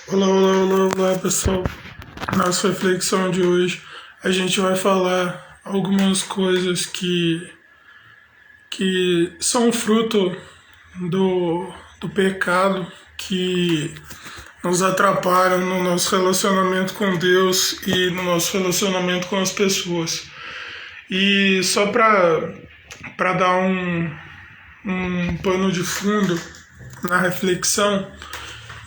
Olá, olá, olá, olá, pessoal. Nossa reflexão de hoje, a gente vai falar algumas coisas que são fruto do pecado, que nos atrapalham no nosso relacionamento com Deus e no nosso relacionamento com as pessoas. E só para dar um pano de fundo na reflexão,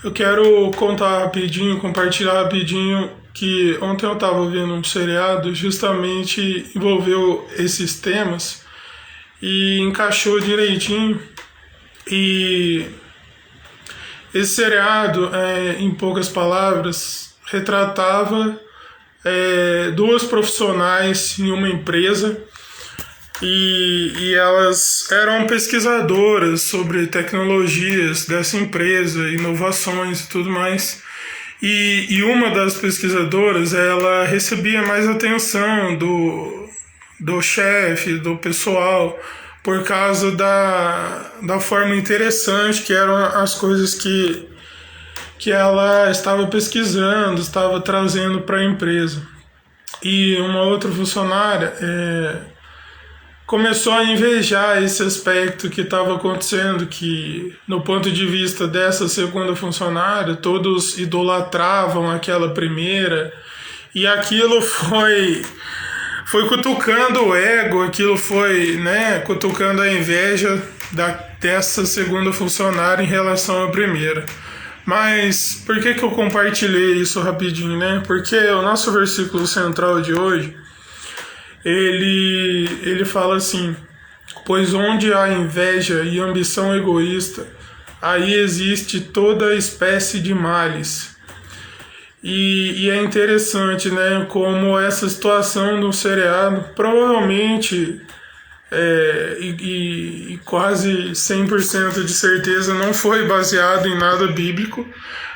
eu quero contar rapidinho, compartilhar rapidinho que ontem eu estava vendo um seriado justamente envolveu esses temas e encaixou direitinho. E esse seriado, em poucas palavras, retratava duas profissionais em uma empresa e elas eram pesquisadoras sobre tecnologias dessa empresa, inovações e tudo mais. E uma das pesquisadoras, ela recebia mais atenção do chefe, do pessoal, por causa da forma interessante que eram as coisas que ela estava pesquisando, estava trazendo para a empresa. E uma outra funcionária começou a invejar esse aspecto que estava acontecendo, que no ponto de vista dessa segunda funcionária, todos idolatravam aquela primeira, e aquilo foi cutucando o ego, aquilo foi, né, cutucando a inveja dessa segunda funcionária em relação à primeira. Mas por que eu compartilhei isso rapidinho, né? Porque o nosso versículo central de hoje, ele fala assim: pois onde há inveja e ambição egoísta, aí existe toda espécie de males. E é interessante, né, como essa situação do seriado provavelmente e quase 100% de certeza não foi baseado em nada bíblico,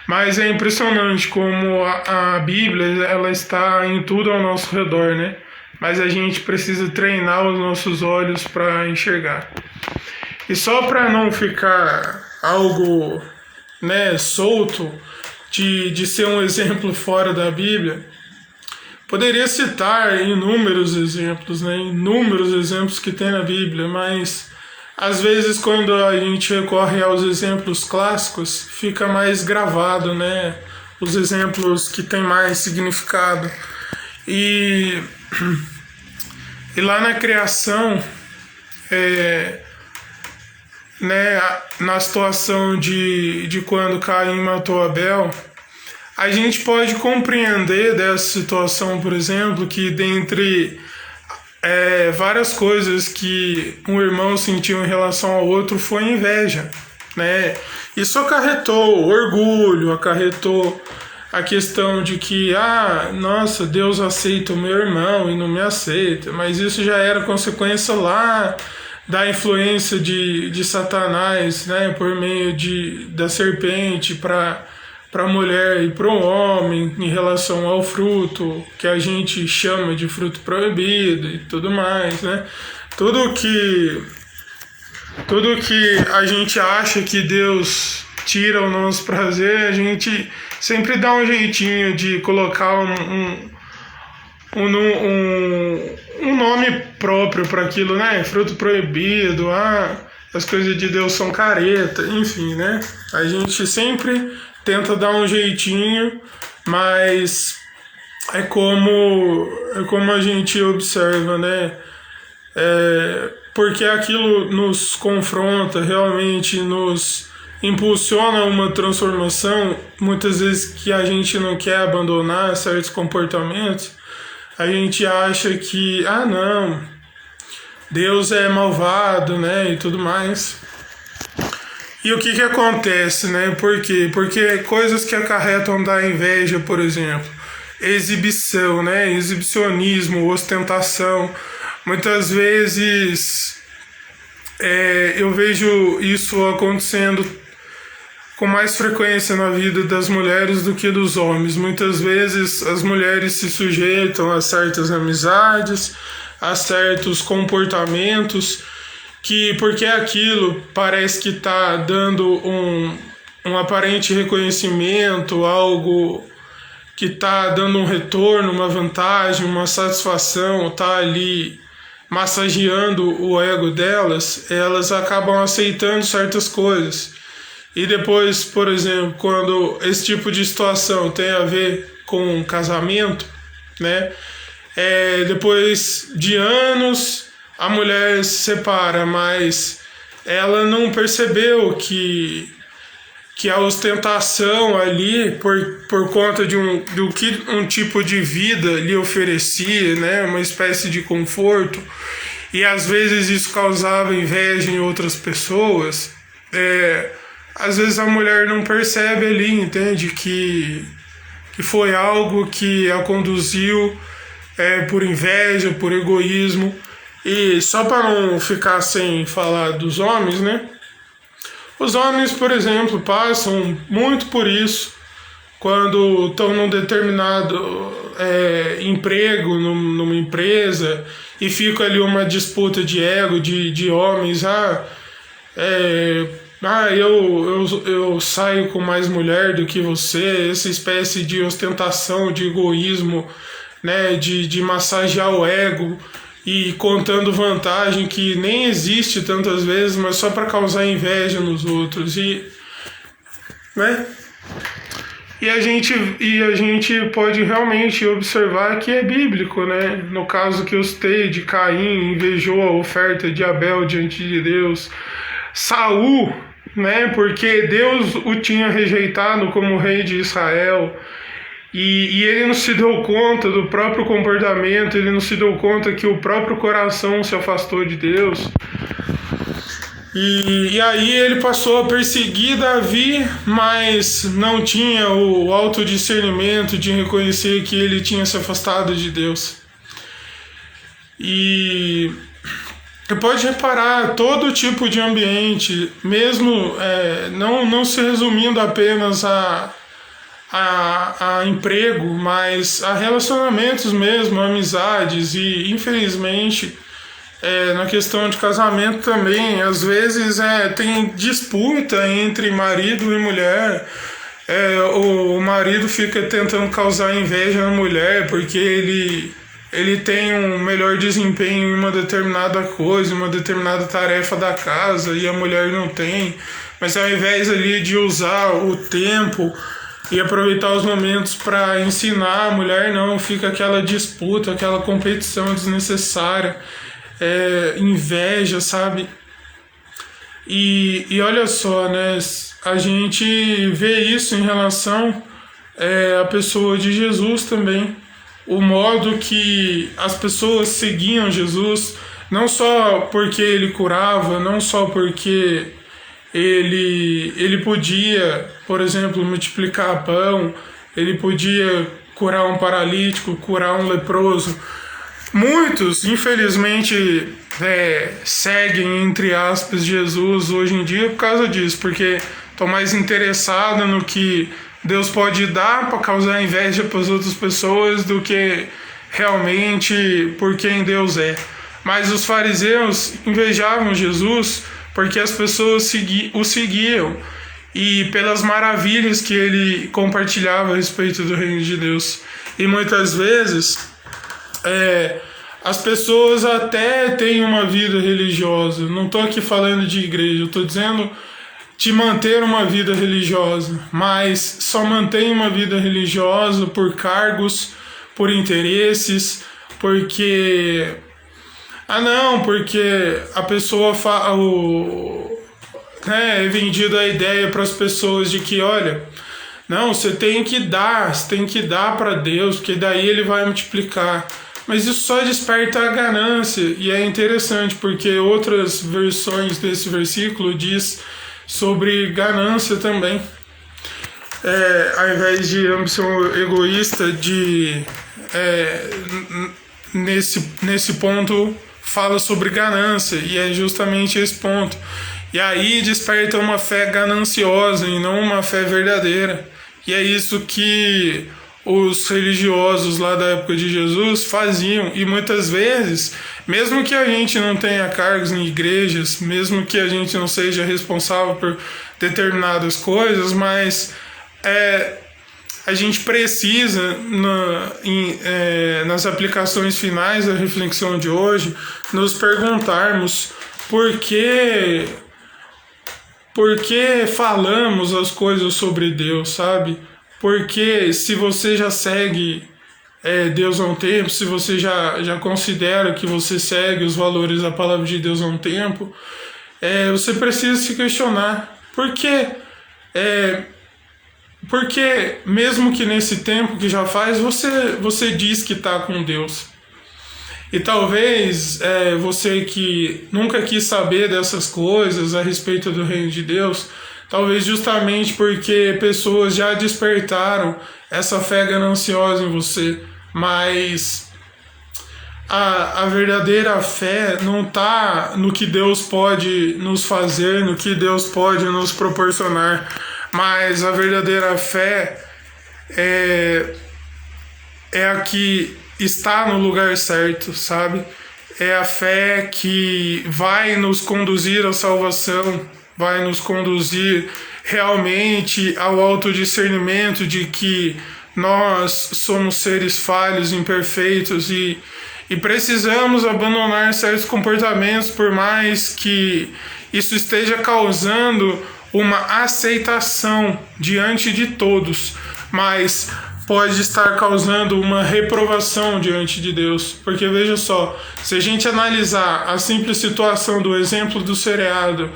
mas é impressionante como a Bíblia ela está em tudo ao nosso redor, né? Mas a gente precisa treinar os nossos olhos para enxergar. E só para não ficar algo, né, solto de ser um exemplo fora da Bíblia, poderia citar inúmeros exemplos, né, inúmeros exemplos que tem na Bíblia, mas às vezes quando a gente recorre aos exemplos clássicos, fica mais gravado, né, os exemplos que têm mais significado. E lá na criação, né, na situação de quando Caim matou Abel, a gente pode compreender dessa situação, por exemplo, que dentre várias coisas que um irmão sentiu em relação ao outro foi inveja, né? Isso acarretou orgulho, acarretou a questão de que, nossa, Deus aceita o meu irmão e não me aceita, mas isso já era consequência lá da influência de Satanás, né, por meio da serpente para a mulher e para o homem em relação ao fruto que a gente chama de fruto proibido e tudo mais, né? Tudo que a gente acha que Deus tira o nosso prazer, a gente sempre dá um jeitinho de colocar um nome próprio para aquilo, né? Fruto proibido, as coisas de Deus são careta, enfim, né? A gente sempre tenta dar um jeitinho, mas é como a gente observa, né? Porque aquilo nos confronta, realmente nos impulsiona uma transformação, muitas vezes que a gente não quer abandonar certos comportamentos, a gente acha que, não, Deus é malvado, né, e tudo mais. E o que acontece, né? Por quê? Porque coisas que acarretam da inveja, por exemplo, exibição, né? Exibicionismo, ostentação. Muitas vezes eu vejo isso acontecendo com mais frequência na vida das mulheres do que dos homens. Muitas vezes as mulheres se sujeitam a certas amizades, a certos comportamentos, que porque aquilo parece que está dando um aparente reconhecimento, algo que está dando um retorno, uma vantagem, uma satisfação, está ali massageando o ego delas, elas acabam aceitando certas coisas. E depois, por exemplo, quando esse tipo de situação tem a ver com um casamento, né? Depois de anos a mulher se separa, mas ela não percebeu que a ostentação ali, por conta do que um tipo de vida lhe oferecia, né? Uma espécie de conforto, e às vezes isso causava inveja em outras pessoas. Às vezes a mulher não percebe ali, entende? Que foi algo que a conduziu por inveja, por egoísmo. E só para não ficar sem falar dos homens, né? Os homens, por exemplo, passam muito por isso quando estão num determinado emprego, numa empresa, e fica ali uma disputa de ego de homens. Eu saio com mais mulher do que você, essa espécie de ostentação, de egoísmo, né, de massagear o ego e contando vantagem que nem existe tantas vezes, mas só para causar inveja nos outros. Né? E a gente pode realmente observar que é bíblico, né? No caso que eu citei de Caim, invejou a oferta de Abel diante de Deus. Saul, né? Porque Deus o tinha rejeitado como rei de Israel. E ele não se deu conta do próprio comportamento, ele não se deu conta que o próprio coração se afastou de Deus. E aí ele passou a perseguir Davi, mas não tinha o autodiscernimento de reconhecer que ele tinha se afastado de Deus. E pode reparar, todo tipo de ambiente, mesmo não se resumindo apenas a emprego, mas a relacionamentos mesmo, amizades, e infelizmente na questão de casamento também, às vezes tem disputa entre marido e mulher. O marido fica tentando causar inveja na mulher porque ele tem um melhor desempenho em uma determinada coisa, uma determinada tarefa da casa, e a mulher não tem. Mas ao invés ali de usar o tempo e aproveitar os momentos para ensinar a mulher, não, fica aquela disputa, aquela competição desnecessária, inveja, sabe? E olha só, né? A gente vê isso em relação à pessoa de Jesus também. O modo que as pessoas seguiam Jesus, não só porque ele curava, não só porque ele podia, por exemplo, multiplicar pão, ele podia curar um paralítico, curar um leproso. Muitos, infelizmente, seguem, entre aspas, Jesus hoje em dia por causa disso, porque estão mais interessados no que Deus pode dar para causar inveja para as outras pessoas do que realmente por quem Deus é. Mas os fariseus invejavam Jesus porque as pessoas o seguiam e pelas maravilhas que ele compartilhava a respeito do reino de Deus. E muitas vezes as pessoas até têm uma vida religiosa. Não estou aqui falando de igreja, estou dizendo de manter uma vida religiosa, mas só mantém uma vida religiosa por cargos, por interesses, porque porque a pessoa é vendida a ideia para as pessoas de que, olha, não, você tem que dar para Deus, porque daí ele vai multiplicar. Mas isso só desperta a ganância, e é interessante porque outras versões desse versículo diz sobre ganância também. Ao invés de ambição egoísta, nesse ponto fala sobre ganância, e é justamente esse ponto. E aí desperta uma fé gananciosa e não uma fé verdadeira. E é isso que os religiosos lá da época de Jesus faziam. E muitas vezes, mesmo que a gente não tenha cargos em igrejas, mesmo que a gente não seja responsável por determinadas coisas, mas a gente precisa, nas aplicações finais da reflexão de hoje, nos perguntarmos por que falamos as coisas sobre Deus, sabe? Porque se você já segue Deus há um tempo, se você já considera que você segue os valores da palavra de Deus há um tempo, você precisa se questionar. Por quê? Porque mesmo que nesse tempo que já faz, você diz que está com Deus. E talvez você que nunca quis saber dessas coisas a respeito do reino de Deus, talvez justamente porque pessoas já despertaram essa fé gananciosa em você, mas a verdadeira fé não está no que Deus pode nos fazer, no que Deus pode nos proporcionar, mas a verdadeira fé é a que está no lugar certo, sabe? É a fé que vai nos conduzir à salvação, vai nos conduzir realmente ao autodiscernimento de que nós somos seres falhos, imperfeitos e precisamos abandonar certos comportamentos, por mais que isso esteja causando uma aceitação diante de todos, mas pode estar causando uma reprovação diante de Deus. Porque veja só, se a gente analisar a simples situação do exemplo do seriado,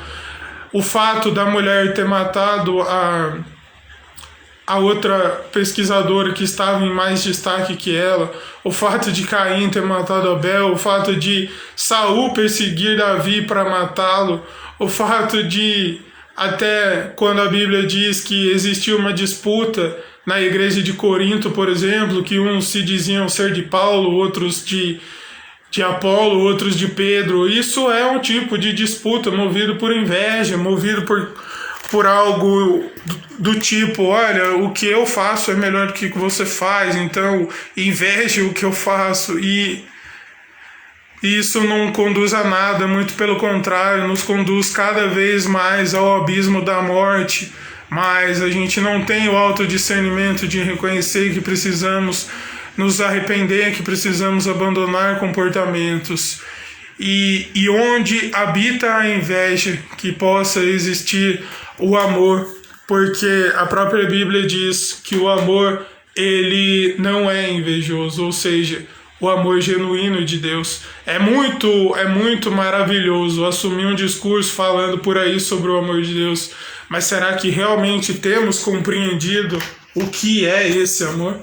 o fato da mulher ter matado a outra pesquisadora que estava em mais destaque que ela, o fato de Caim ter matado Abel, o fato de Saul perseguir Davi para matá-lo, o fato de, até quando a Bíblia diz que existiu uma disputa na igreja de Corinto, por exemplo, que uns se diziam ser de Paulo, outros de Apolo, outros de Pedro. Isso é um tipo de disputa movido por inveja, movido por algo do tipo, olha, o que eu faço é melhor do que o que você faz, então inveje o que eu faço. E isso não conduz a nada, muito pelo contrário, nos conduz cada vez mais ao abismo da morte. Mas a gente não tem o autodiscernimento de reconhecer que precisamos nos arrepender, que precisamos abandonar comportamentos. E onde habita a inveja, que possa existir o amor, porque a própria Bíblia diz que o amor, ele não é invejoso, ou seja, o amor genuíno de Deus. É muito maravilhoso assumir um discurso falando por aí sobre o amor de Deus, mas será que realmente temos compreendido o que é esse amor?